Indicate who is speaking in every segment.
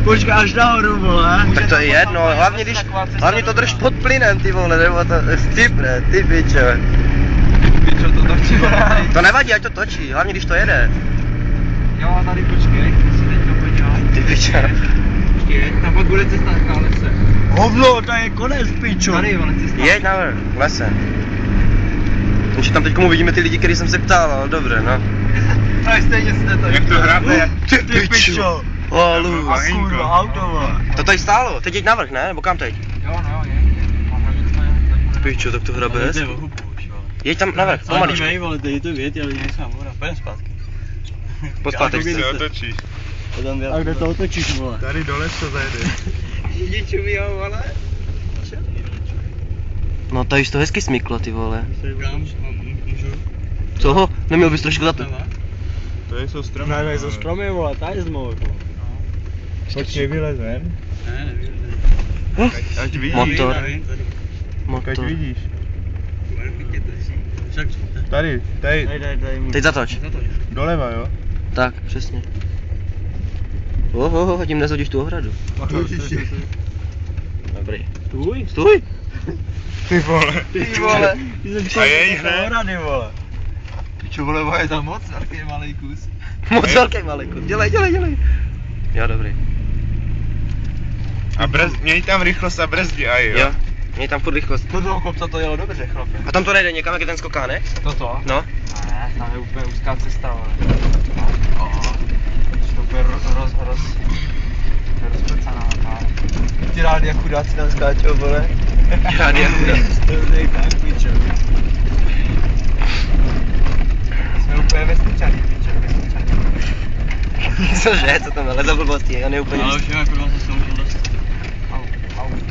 Speaker 1: Počkej až nahoru, vole.
Speaker 2: Tak to je jedno, hlavně to drž pod plynem, ty vole, nebo to vtipne, ty pičo.
Speaker 1: Pičo, to točí, vole.
Speaker 2: To nevadí, ať to točí, hlavně když to jede.
Speaker 1: Jo, tady počkej, si teď to podívám.
Speaker 2: Ty pičo.
Speaker 1: Počkej, tam pak bude cesta na lese. Hovno, to je konec, pičo. Tady, vole, cesta.
Speaker 2: Jeď navrch, lese. Ještě tam teďko uvidíme ty lidi, který jsem se ptal, ale dobře, no.
Speaker 1: Ale stejně si to.
Speaker 3: Jak to hrabe?
Speaker 2: Ty pičo.
Speaker 1: Halus. A kurva, auto, vole.
Speaker 2: To tady stálo, teď jeď navrch, ne? Nebo kam teď?
Speaker 1: Jo, no, je.
Speaker 2: Pičo, tak to hrabe hezky. Jeď tam navrch, pomaličku.
Speaker 1: Ani vole, tady to vět, ale nejsem voda, pojďme zpátky.
Speaker 2: Pospátečce.
Speaker 3: Se otočíš.
Speaker 1: A kde to otočíš, vole?
Speaker 3: Tady dole co zajede.
Speaker 1: Řidičům jo, vole.
Speaker 2: No tady to hezky smyklo, ty vole.
Speaker 1: Můžu?
Speaker 2: Co? Neměl bys trošku za to?
Speaker 3: To jsou stromy.
Speaker 1: Ne, to jsou stromy, vole, tady jsme, vole.
Speaker 3: Počkej, vylez ven.
Speaker 1: Ne, nevím.
Speaker 3: Ať vidíš.
Speaker 2: Motor.
Speaker 3: Ať
Speaker 2: Motor.
Speaker 3: vidíš. Tady.
Speaker 2: Teď zatoč.
Speaker 3: Doleva, jo?
Speaker 2: Tak, přesně. Oho, tím nezhodíš tu ohradu. Dobrý. Stůj!
Speaker 3: Ty vole.
Speaker 1: Ty vole.
Speaker 3: A jeď hned.
Speaker 1: Ohrady, vole. Pičo, vole, je tam moc velký malý kus.
Speaker 2: Moc velký malý kus. Dělej. Jo, dobrý.
Speaker 3: A měj tam rychlost a brzdi, aj jo?
Speaker 2: Jo, měj tam furt rychlost.
Speaker 1: To toho kopca to jelo dobře, chlape.
Speaker 2: A tam to nejde někam, jak je ten skokánek?
Speaker 1: Toto?
Speaker 2: No.
Speaker 1: Ne, tam je úplně úzká cesta, vole. To je rozprcaná, ty rádia chudáci tam skáčou, vole.
Speaker 2: Rádia chudáci.
Speaker 1: To je tak, pičo. Jsme úplně vesničaný, pičo,
Speaker 2: Cože, co tam ale za blbosti, on je úplně...
Speaker 1: Ale už jako kurva se můžu dostat.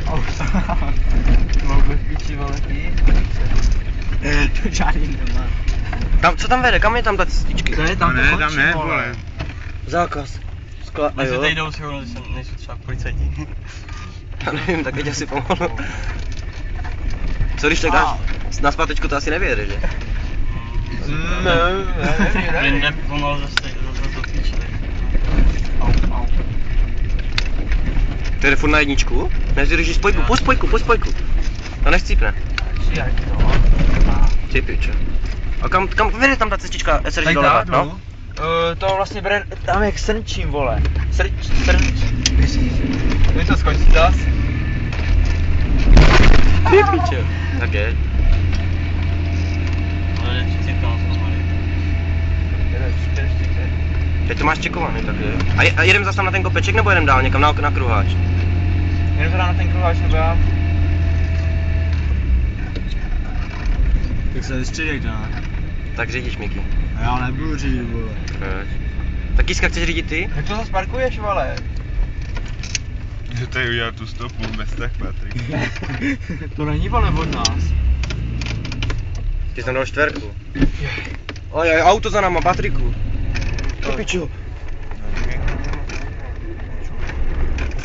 Speaker 1: Au. Mohl bych piči, vole, ty. To žádný nemá.
Speaker 2: Tam, co tam vede, kam je tam ta cestičky?
Speaker 1: To je tam to
Speaker 3: tam ne, vole.
Speaker 2: Zákaz. A
Speaker 1: Jestli
Speaker 2: jo?
Speaker 1: tady jdou, nejsou třeba policajti.
Speaker 2: Já nevím, tak teď asi pomalu. Co když tak dáš na zpátečku, to asi nevěde, že?
Speaker 1: Ne, pomalu zase zatvíčili. Au.
Speaker 2: To jde furt na jedničku? Ne, ty držíš spojku, po spojku. To nechcípne. Ty piče. A kam vede tam ta cestička, se drží doleva, no?
Speaker 1: To vlastně bere tam jak Srnčím, vole. Srnč. Víš to skočit zas?
Speaker 2: Ty piče. Tak je.
Speaker 1: Ale 30 tam pomaly.
Speaker 2: Teď to máš čekovaný, tak je. A jedem zase tam na ten kopeček, nebo jedem dál někam na kruháč?
Speaker 1: Jedem teda na ten kruháč, nebo já? Tak se nestřídej to, ne?
Speaker 2: Tak řídíš, Miky.
Speaker 1: Já nebudu řídit, vole.
Speaker 2: Proč? Tak Kiska, chceš řídit ty?
Speaker 1: Jak to zase parkuješ, vole?
Speaker 3: Že tady udělal tu stopu bez tak, Patrik.
Speaker 1: To není, vole, od nás.
Speaker 2: Ty jsi tam dal čtverku. Oj, auto za náma, Patriku. To pičo.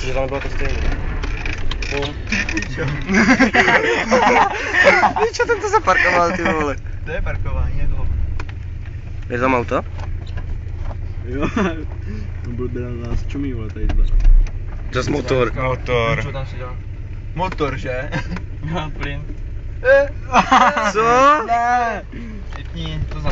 Speaker 2: Že tam bylo to stejné.
Speaker 1: Pičo.
Speaker 2: Pičo, ten to zaparkoval, ty vole.
Speaker 1: To je parkování, je to.
Speaker 2: Je tam auto?
Speaker 1: Jo. Bude na nás čumí, vole, tady zda.
Speaker 2: Zas motor.
Speaker 3: Motor.
Speaker 1: Co tam si dělá? Motor, že? Já plyn.
Speaker 2: Co?
Speaker 1: Ne. Vypni, to za